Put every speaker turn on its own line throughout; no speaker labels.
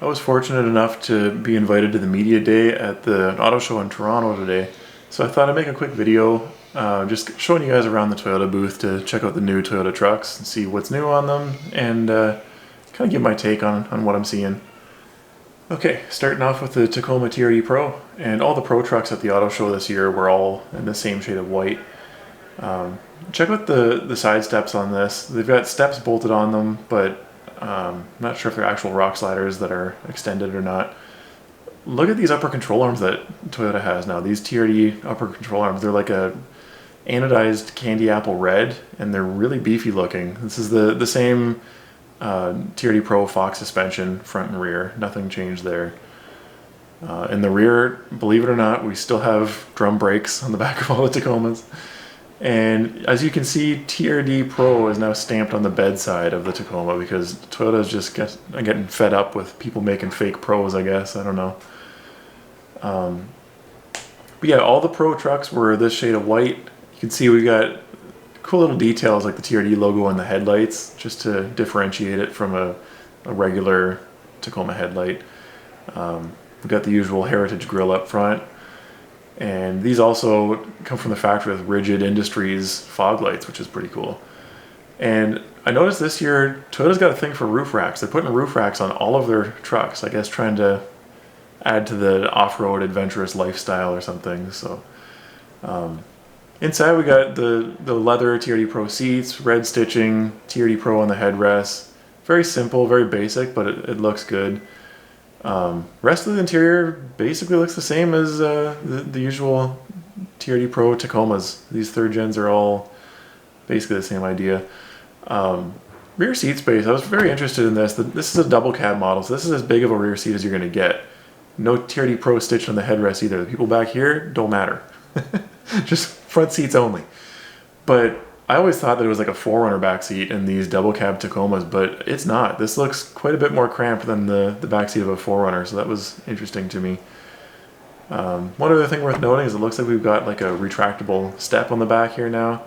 I was fortunate enough to be invited to the media day at the auto show in Toronto today, so I thought I'd make a quick video just showing you guys around the Toyota booth to check out the new Toyota trucks and see what's new on them and kind of give my take on what I'm seeing. Okay, starting off with the Tacoma TRD Pro, and all the Pro trucks at the auto show this year were all in the same shade of white. Check out the side steps on this. They've got steps bolted on them, but I'm not sure if they're actual rock sliders that are extended or not. Look at these upper control arms that Toyota has now. These TRD upper control arms, they're like a anodized candy apple red, and they're really beefy looking. This is the same TRD Pro Fox suspension, front and rear. Nothing changed there. In the rear, believe it or not, we still have drum brakes on the back of all the Tacomas. And as you can see, TRD Pro is now stamped on the bedside of the Tacoma because Toyota is just getting fed up with people making fake Pros, I guess. I don't know. But yeah, all the Pro trucks were this shade of white. You can see we got cool little details like the TRD logo on the headlights just to differentiate it from a regular Tacoma headlight. We've got the usual heritage grille up front. And these also come from the factory with Rigid Industries fog lights, which is pretty cool. And I noticed this year, Toyota's got a thing for roof racks. They're putting roof racks on all of their trucks, I guess trying to add to the off-road adventurous lifestyle or something. So inside we got the leather TRD Pro seats, red stitching, TRD Pro on the headrests. Very simple, very basic, but it looks good. Rest of the interior basically looks the same as the usual TRD Pro Tacomas. These third gens are all basically the same idea. Rear seat space, I was very interested in this. This is a double cab model, so this is as big of a rear seat as you're going to get. No TRD Pro stitched on the headrest either. The people back here don't matter. Just front seats only. But I always thought that it was like a 4Runner back seat in these double cab Tacomas, but it's not. This looks quite a bit more cramped than the back seat of a 4Runner, so that was interesting to me. One other thing worth noting is it looks like we've got like a retractable step on the back here now.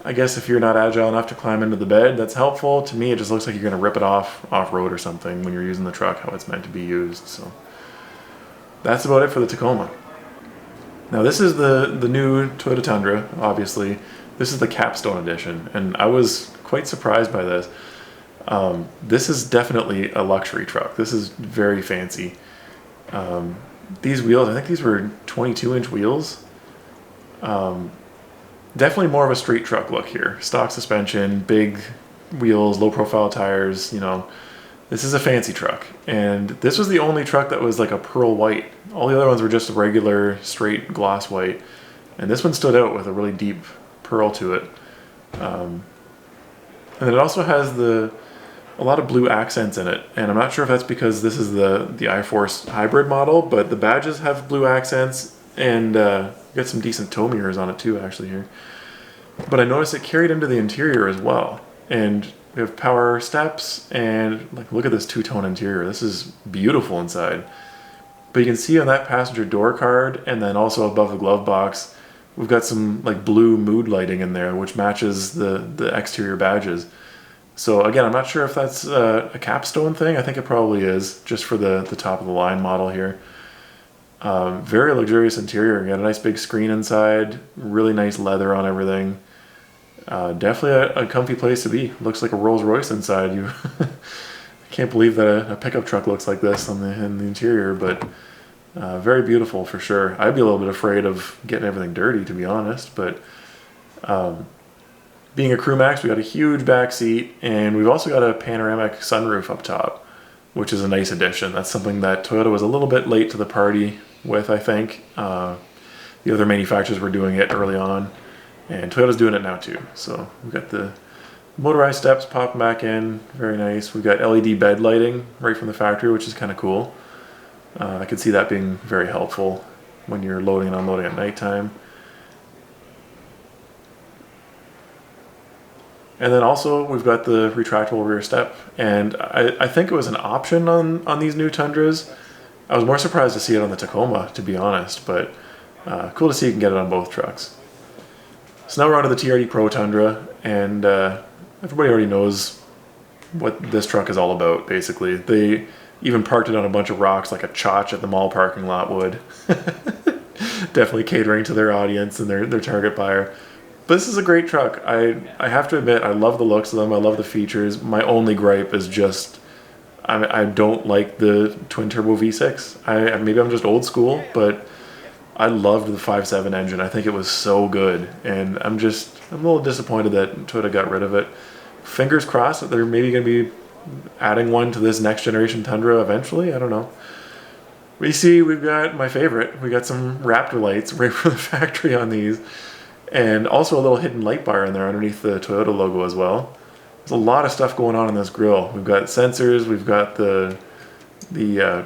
I guess if you're not agile enough to climb into the bed, that's helpful. To me, it just looks like you're going to rip it off-road or something when you're using the truck how it's meant to be used. So that's about it for the Tacoma. Now this is the new Toyota Tundra, obviously. This is the capstone edition, and I was quite surprised by this. This is definitely a luxury truck. This is very fancy. These wheels, I think these were 22-inch wheels. Definitely more of a street truck look here. Stock suspension, big wheels, low-profile tires, you know. This is a fancy truck, and this was the only truck that was like a pearl white. All the other ones were just a regular, straight gloss white, and this one stood out with a really deep pearl to it. And then it also has a lot of blue accents in it, and I'm not sure if that's because this is the iForce hybrid model, but the badges have blue accents, and got some decent tow mirrors on it too actually here. But I noticed it carried into the interior as well, and we have power steps, and like look at this two-tone interior. This is beautiful inside. But you can see on that passenger door card, and then also above the glove box, we've got some like blue mood lighting in there, which matches the exterior badges. So again, I'm not sure if that's a capstone thing. I think it probably is, just for the top of the line model here. Very luxurious interior. You got a nice big screen inside, really nice leather on everything. Definitely a comfy place to be. Looks like a Rolls Royce inside. You I can't believe that a pickup truck looks like this in the interior, but very beautiful for sure. I'd be a little bit afraid of getting everything dirty, to be honest, but being a Crew Max, we got a huge back seat, and we've also got a panoramic sunroof up top, which is a nice addition. That's something that Toyota was a little bit late to the party with, I think. The other manufacturers were doing it early on, and Toyota's doing it now too. So we've got the motorized steps popping back in, very nice. We've got LED bed lighting right from the factory, which is kind of cool. I could see that being very helpful when you're loading and unloading at nighttime. And then also we've got the retractable rear step, and I think it was an option on these new Tundras. I was more surprised to see it on the Tacoma, to be honest, but cool to see you can get it on both trucks. So now we're on to the TRD Pro Tundra, and everybody already knows what this truck is all about, basically. Even parked it on a bunch of rocks like a chotch at the mall parking lot would. Definitely catering to their audience and their target buyer. But this is a great truck. I have to admit, I love the looks of them. I love the features. My only gripe is just I don't like the twin turbo V6. Maybe I'm just old school, but I loved the 5.7 engine. I think it was so good, and I'm a little disappointed that Toyota got rid of it. Fingers crossed that they're maybe going to be adding one to this next generation Tundra eventually. I don't know. We see we've got my favorite. We got some Raptor lights right from the factory on these, and also a little hidden light bar in there underneath the Toyota logo as well. There's a lot of stuff going on in this grille. We've got sensors. We've got the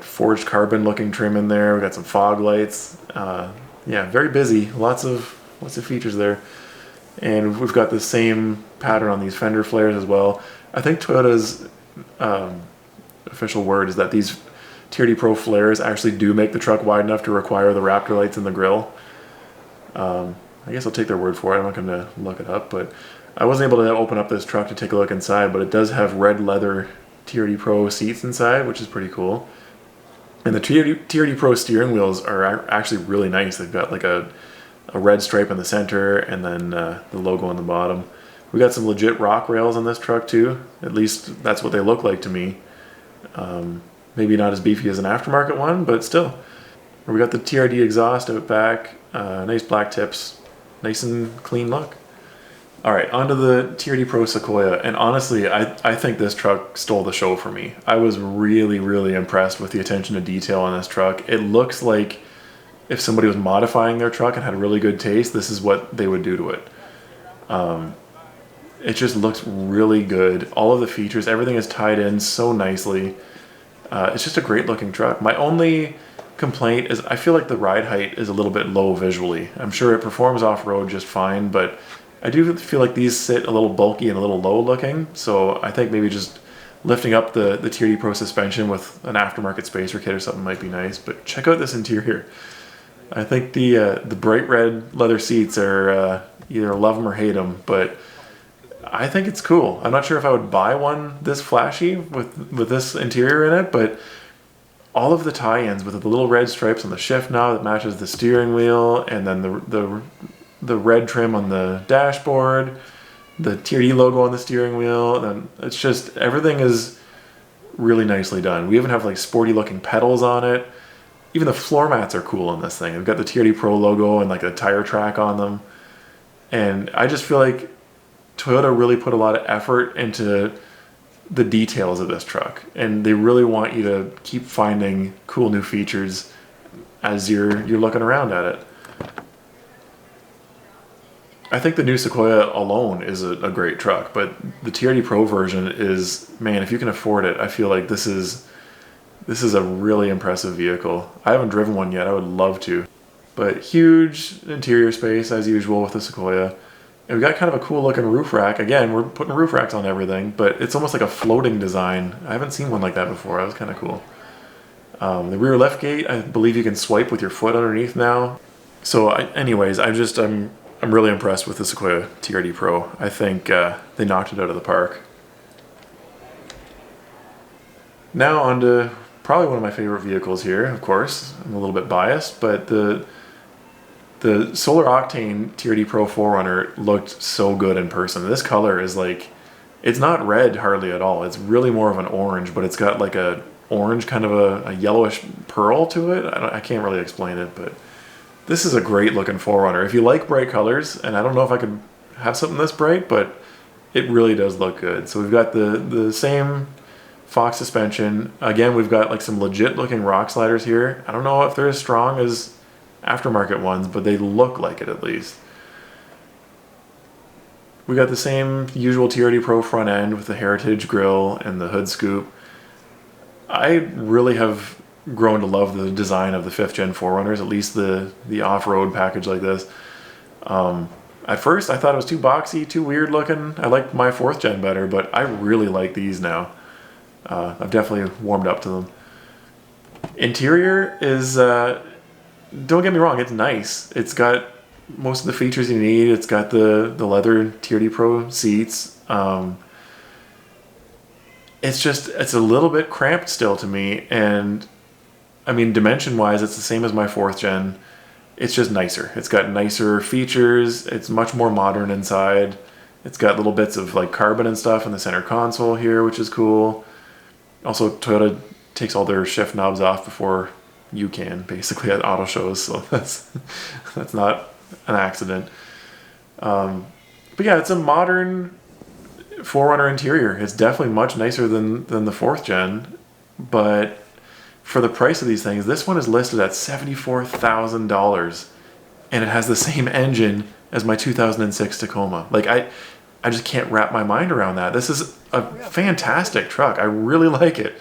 forged carbon looking trim in there. We've got some fog lights. Yeah, very busy. Lots of features there. And we've got the same pattern on these fender flares as well. I think Toyota's official word is that these TRD Pro flares actually do make the truck wide enough to require the Raptor lights in the grille. I guess I'll take their word for it. I'm not going to look it up, but I wasn't able to open up this truck to take a look inside, but it does have red leather TRD Pro seats inside, which is pretty cool. And the TRD Pro steering wheels are actually really nice. They've got like a red stripe in the center and then the logo on the bottom. We got some legit rock rails on this truck too. At least that's what they look like to me. Maybe not as beefy as an aftermarket one, but still. We got the TRD exhaust out back, nice black tips, nice and clean look. All right, onto the TRD Pro Sequoia, and honestly, I think this truck stole the show for me. I was really, really impressed with the attention to detail on this truck. It looks like if somebody was modifying their truck and had really good taste, this is what they would do to it. It just looks really good. All of the features, everything is tied in so nicely. It's just a great looking truck. My only complaint is I feel like the ride height is a little bit low visually. I'm sure it performs off-road just fine, but I do feel like these sit a little bulky and a little low looking, so I think maybe just lifting up the TRD Pro suspension with an aftermarket spacer kit or something might be nice. But check out this interior. I think the bright red leather seats are either love them or hate them, but I think it's cool. I'm not sure if I would buy one this flashy with this interior in it, but all of the tie-ins with the little red stripes on the shift knob that matches the steering wheel, and then the red trim on the dashboard, the TRD logo on the steering wheel, and it's just everything is really nicely done. We even have like sporty looking pedals on it. Even the floor mats are cool on this thing. We've got the TRD Pro logo and like a tire track on them. And I just feel like Toyota really put a lot of effort into the details of this truck. And they really want you to keep finding cool new features as you're looking around at it. I think the new Sequoia alone is a great truck, but the TRD Pro version is, man, if you can afford it, I feel like this is a really impressive vehicle. I haven't driven one yet. I would love to. But huge interior space as usual with the Sequoia. And we've got kind of a cool looking roof rack. Again, we're putting roof racks on everything, but it's almost like a floating design. I haven't seen one like that before. That was kind of cool. The rear lift gate, I believe you can swipe with your foot underneath now. So anyways, I'm really impressed with the Sequoia TRD Pro. I think they knocked it out of the park. Now on to probably one of my favorite vehicles here, of course. I'm a little bit biased, but the Solar Octane TRD Pro 4Runner looked so good in person. This color is like, it's not red hardly at all. It's really more of an orange, but it's got like a orange kind of a yellowish pearl to it. I can't really explain it, but this is a great looking 4Runner. If you like bright colors, and I don't know if I could have something this bright, but it really does look good. So we've got the same Fox suspension. Again, we've got like some legit looking rock sliders here. I don't know if they're as strong as aftermarket ones, but they look like it at least. We got the same usual TRD Pro front end with the Heritage grille and the hood scoop. I really have grown to love the design of the 5th gen 4Runners, at least the off-road package like this. At first I thought it was too boxy, too weird looking. I liked my 4th gen better, but I really like these now. I've definitely warmed up to them. Interior is, don't get me wrong, it's nice. It's got most of the features you need. It's got the leather TRD Pro seats. it's a little bit cramped still to me. And I mean, dimension wise, it's the same as my 4th gen. It's just nicer. It's got nicer features. It's much more modern inside. It's got little bits of like carbon and stuff in the center console here, which is cool. Also, Toyota takes all their shift knobs off before you can, basically, at auto shows. So that's not an accident. But yeah, it's a modern 4Runner interior. It's definitely much nicer than the 4th gen. But for the price of these things, this one is listed at $74,000, and it has the same engine as my 2006 Tacoma. Like, I just can't wrap my mind around that. This is a fantastic truck. I really like it.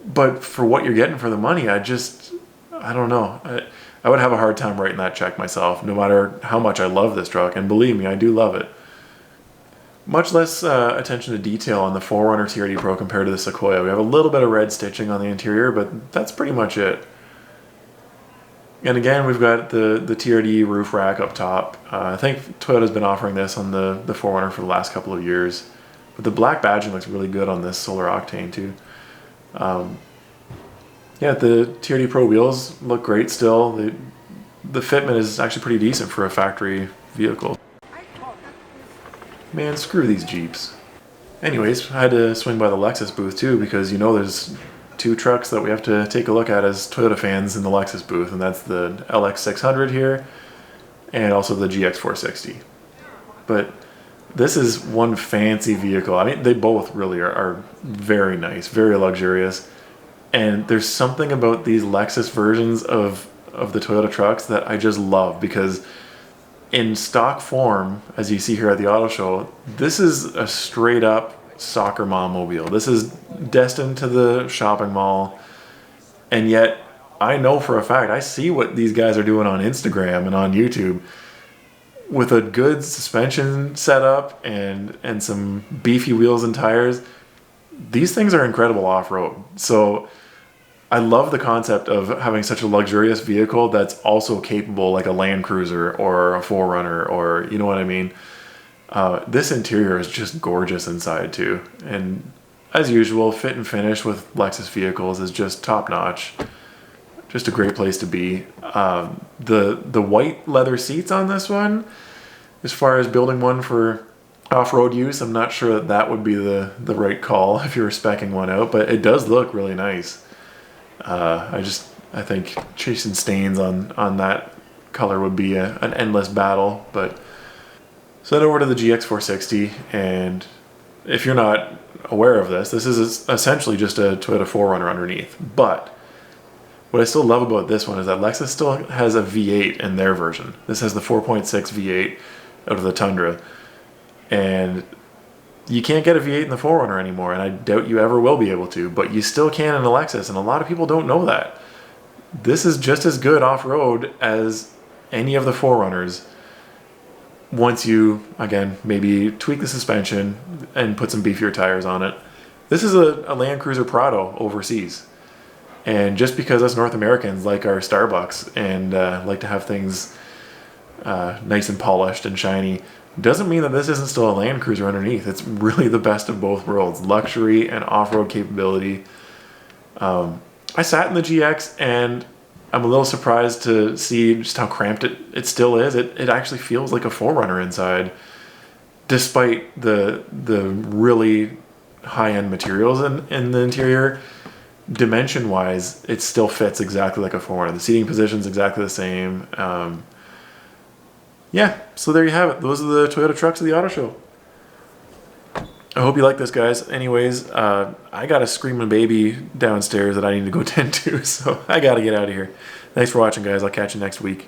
But for what you're getting for the money, I don't know. I would have a hard time writing that check myself, no matter how much I love this truck. And believe me, I do love it. Much less attention to detail on the 4Runner TRD Pro compared to the Sequoia. We have a little bit of red stitching on the interior, but that's pretty much it. And again, we've got the TRD roof rack up top. I think Toyota's been offering this on the 4Runner for the last couple of years. But the black badging looks really good on this Solar Octane too. Yeah, the TRD Pro wheels look great still. The fitment is actually pretty decent for a factory vehicle. Man, screw these Jeeps. Anyways, I had to swing by the Lexus booth too, because you know there's 2 trucks that we have to take a look at as Toyota fans in the Lexus booth, and that's the LX600 here and also the GX460. But this is one fancy vehicle. I mean, they both really are very nice, very luxurious. And there's something about these Lexus versions of the Toyota trucks that I just love, because in stock form, as you see here at the auto show, this is a straight up soccer mom mobile. This is destined to the shopping mall. And yet I know for a fact, I see what these guys are doing on Instagram and on YouTube with a good suspension setup and some beefy wheels and tires. These things are incredible off-road. So I love the concept of having such a luxurious vehicle that's also capable, like a Land Cruiser or a 4Runner, or you know what I mean. This interior is just gorgeous inside too, and as usual, fit and finish with Lexus vehicles is just top notch. Just a great place to be. The white leather seats on this one, as far as building one for off-road use, I'm not sure that would be the right call if you were speccing one out, but it does look really nice. I think chasing stains on that color would be an endless battle. But so then over to the GX460, and if you're not aware of this is essentially just a Toyota 4Runner underneath. But what I still love about this one is that Lexus still has a V8 in their version. This has the 4.6 V8 out of the Tundra, and you can't get a V8 in the 4Runner anymore, and I doubt you ever will be able to, but you still can in a Lexus, and a lot of people don't know that. This is just as good off-road as any of the 4Runners once you, again, maybe tweak the suspension and put some beefier tires on it. This is a Land Cruiser Prado overseas. And just because us North Americans like our Starbucks and like to have things nice and polished and shiny, doesn't mean that this isn't still a Land Cruiser underneath. It's really the best of both worlds, luxury and off-road capability. I sat in the GX, and I'm a little surprised to see just how cramped it still is. It actually feels like a 4Runner inside, despite the really high-end materials in the interior. Dimension-wise, it still fits exactly like a 4Runner. The seating position's exactly the same. Yeah, so there you have it. Those are the Toyota trucks of the auto show. I hope you like this, guys. Anyways, I got a screaming baby downstairs that I need to go tend to, so I got to get out of here. Thanks for watching, guys. I'll catch you next week.